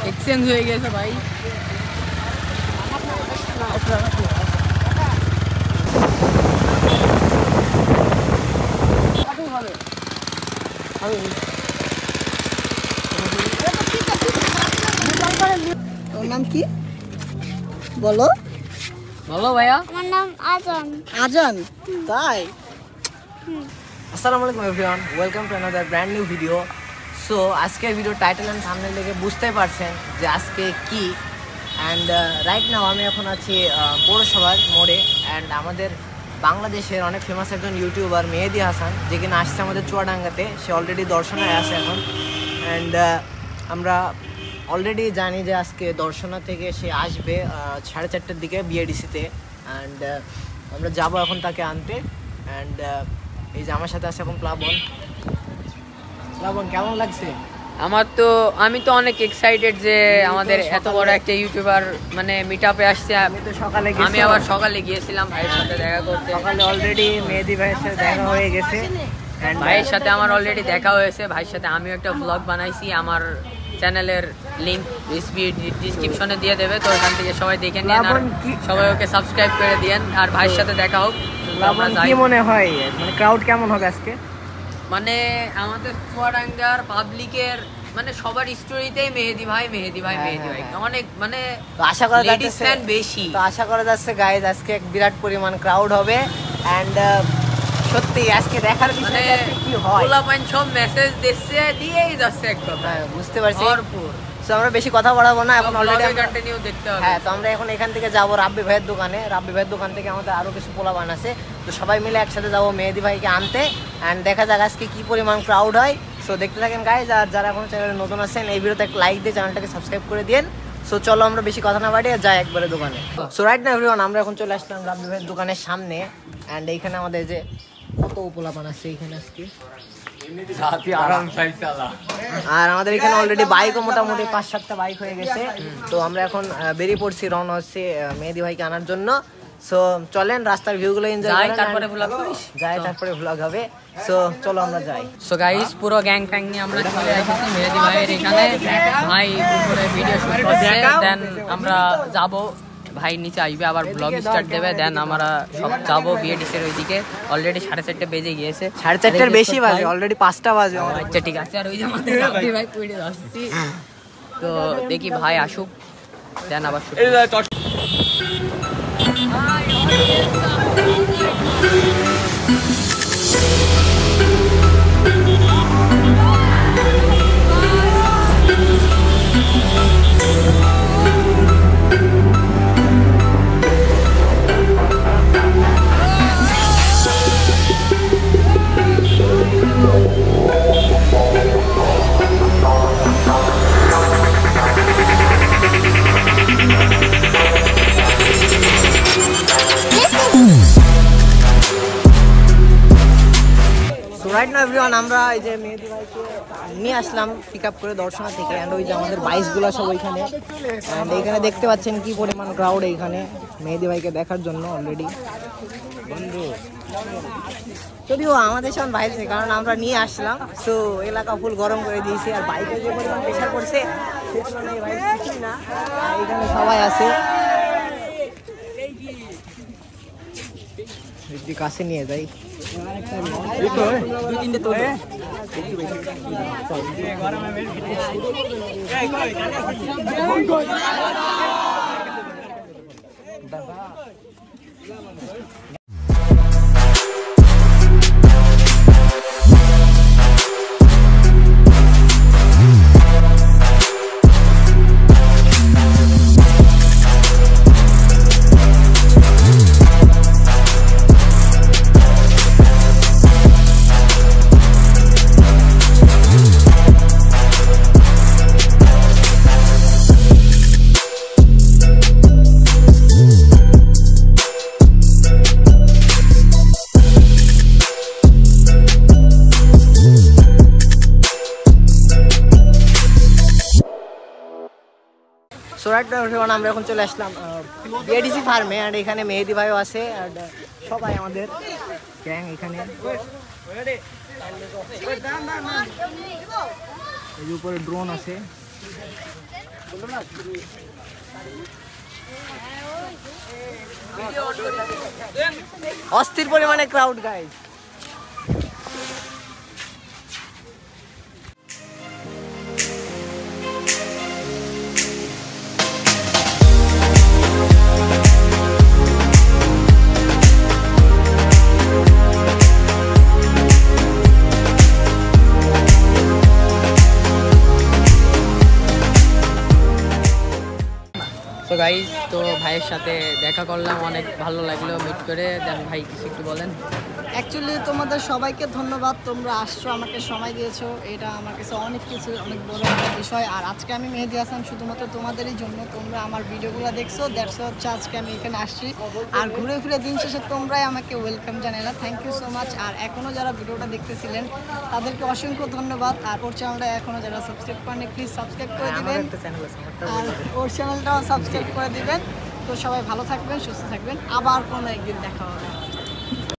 Exchange হয়ে গেছে ভাই। তোর নাম কি বলো? বলো ভাইয়া। আমার নাম আজান। আজান? তাই? আসসালামু আলাইকুম everyone, welcome to another brand new video. So আজকের ভিডিও টাইটেল অ্যান্ড থাম্বনেল দেখে বুঝতেই পারছেন যে আজকে কি। অ্যান্ড রাইট নাও আমি এখন আছি পৌরসভার মোড়ে। অ্যান্ড আমাদের বাংলাদেশের অনেক ফেমাস একজন ইউটিউবার মেহেদি হাসান, যে কিনা আসছে আমাদের চুয়াডাঙ্গাতে। সে অলরেডি দর্শনায় আসে এখন। অ্যান্ড আমরা অলরেডি জানি যে আজকে দর্শনা থেকে সে আসবে 4:30টার দিকে বিএডিসিতে। অ্যান্ড আমরা যাবো এখন তাকে আনতে। অ্যান্ড এই যে আমার সাথে আছে এখন প্লাবন। প্লাবন, কেমন লাগছে? আমি তো অনেক এক্সাইটেড যে আমাদের এত বড় একটা ইউটিউবার মানে মিটআপে আসছে। আমি তো সকালে আমি আবার সকালে গিয়েছিলাম ভাইয়ের সাথে দেখা করতে। সকালে অলরেডি মেহেদি ভাইয়ের সাথে দেখা হয়ে গেছে। ভাইয়ের সাথে আমার অলরেডি দেখা হয়েছে। ভাইয়ের সাথে আমিও একটা ব্লগ বানাইছি, আমার চ্যানেলের লিংক ডিসক্রিপশনে দিয়ে দেবে, তো ওখান থেকে সবাই দেখে নিন আর সবাই ওকে সাবস্ক্রাইব করে দিয়েন। আর ভাইয়ের সাথে দেখা হোক। কি মনে হয় মানে ক্রাউড কেমন হবে আজকে? মানে আমাদের চুয়াডাঙ্গার পাবলিকের মানে সবার স্টোরিতেই মেহেদি ভাই মেহেদি ভাই মেহেদি ভাই অনেক মানে আশা করা লেডিস ফ্যান বেশি। তো আশা করা যাচ্ছে গাইজ আজকে এক বিরাট পরিমাণ ক্রাউড হবে। অ্যান্ড সত্যি আজকে দেখার বিষয় কি হয়, পোলাপাইন সব মেসেজ দিচ্ছে দিয়েই যাচ্ছে এক কথা। বুঝতে পারছি। ভরপুর। তো আমরা বেশি কথা বলাবো না এখন, অলরেডি কন্টিনিউ দেখতে হবে। হ্যাঁ, তো আমরা এখন এখান থেকে যাবো রাব্বি ভাইয়ের দোকানে। রাব্বি ভাইয়ের দোকান থেকে আমাদের আরো কিছু পোলাপান আছে, তো সবাই মিলে একসাথে যাবো মেহেদি ভাইকে আনতে। অ্যান্ড দেখা যাক আজকে কি পরিমাণ ক্রাউড হয়। সো দেখতে থাকেন গাইজ। আর যারা এখন চ্যানেলে নতুন আছেন, এই ভিডিওতে একটা লাইক দিয়ে চ্যানেলটাকে সাবস্ক্রাইব করে দিন। সো চলো আমরা বেশি কথা না বাড়িয়ে যাই একবারে দোকানে। সো রাইট নাও এভরিওয়ান, আমরা এখন চলে আসলাম রাব্বি ভাইয়ের দোকানের সামনে। অ্যান্ড এইখানে আমাদের যে কত পোলাপান আছে এখানে আজকে। আর আমাদের এখানে অলরেডি বাইকও মোটামুটি 5-7টা বাইক হয়ে গেছে। তো আমরা এখন বেরিয়ে পড়ছি, রওনা হচ্ছে মেহেদি ভাইকে আনার জন্য। সো চলেন রাস্তার ভিউগুলো এনজয় করেন, তারপরে ব্লগ করিস। তারপরে ব্লগ হবে। সো চলো আমরা যাই। সো গাইস, পুরো গ্যাং ফ্যাং নিয়ে আমরা চলে এসেছি মেহেদি ভাইয়ের এখানে। ভাই উপরে ভিডিও শুট করছে, দেন আমরা যাব। ভাই নিচে আসবে, আবার ব্লগ স্টার্ট দেবে, দেন আমরা সব যাবো বিএডিসির ওইদিকে। অলরেডি 4:30 বেজে গিয়েছে। 4:30 বেশি বাজে, অলরেডি 5টা বাজে। আচ্ছা ঠিক আছে। আর ওই যে আমাদের রাব্বি ভাই পড়ে যাচ্ছি, তো দেখি ভাই আসুক, দেন আবার রাইট নাও এভরিওয়ান, আমরা এই যে মেহেদি ভাইকে নিয়ে আসলাম পিক আপ করে দর্শনা থেকে। অ্যান্ড ওই যে আমাদের বাইকগুলো সব ওইখানে। অ্যান্ড এইখানে দেখতে পাচ্ছেন কি পরিমাণ ক্রাউড এইখানে মেহেদি ভাইকে দেখার জন্য অলরেডি। বন্ধু যদিও আমাদের সব বাইক, কারণ আমরা নিয়ে আসলাম, সো এলাকা ফুল গরম করে দিয়েছি। আর বাইকে যে পরিমাণ প্রেশার পড়ছে সেই তুলনায় বাইক কিছুই না। এইখানে সবাই আছে, কাছে নিয়ে যাই। আমরা এখন চলে আসলাম বিএডিসি ফার্মে। আর এখানে মেহেদি ভাইও আছে, আর সবাই আমাদের গ্যাং এখানে। এই উপরে ড্রোন আছে, অস্থির পরিমাণে ক্রাউড গাইস। তো গাইজ, তো ভাইয়ের সাথে দেখা করলাম, অনেক ভালো লাগলো মিট করে। দেন ভাই কিছু একটু বলেন। অ্যাকচুয়ালি তোমাদের সবাইকে ধন্যবাদ, তোমরা আসছো, আমাকে সময় দিয়েছো, এটা আমার কাছে অনেক কিছু, অনেক বড় একটা বিষয়। আর আজকে আমি মেহেদি হাসান শুধুমাত্র তোমাদেরই জন্য, তোমরা আমার ভিডিওগুলো দেখছো, দ্যাটস হচ্ছে আজকে আমি এখানে আসছি। আর ঘুরে ফিরে দিন শেষে তোমরাই আমাকে ওয়েলকাম জানালে, থ্যাংক ইউ সো মাচ। আর এখনও যারা ভিডিওটা দেখতেছিলেন তাদেরকে অসংখ্য ধন্যবাদ। আর ওর চ্যানেলটা এখনও যারা সাবস্ক্রাইব করেনি প্লিজ সাবস্ক্রাইব করে দিবেন, আর ওর চ্যানেলটাও সাবস্ক্রাইব করে দিবেন। তো সবাই ভালো থাকবেন, সুস্থ থাকবেন, আবার কোনো একদিন দেখা হবে।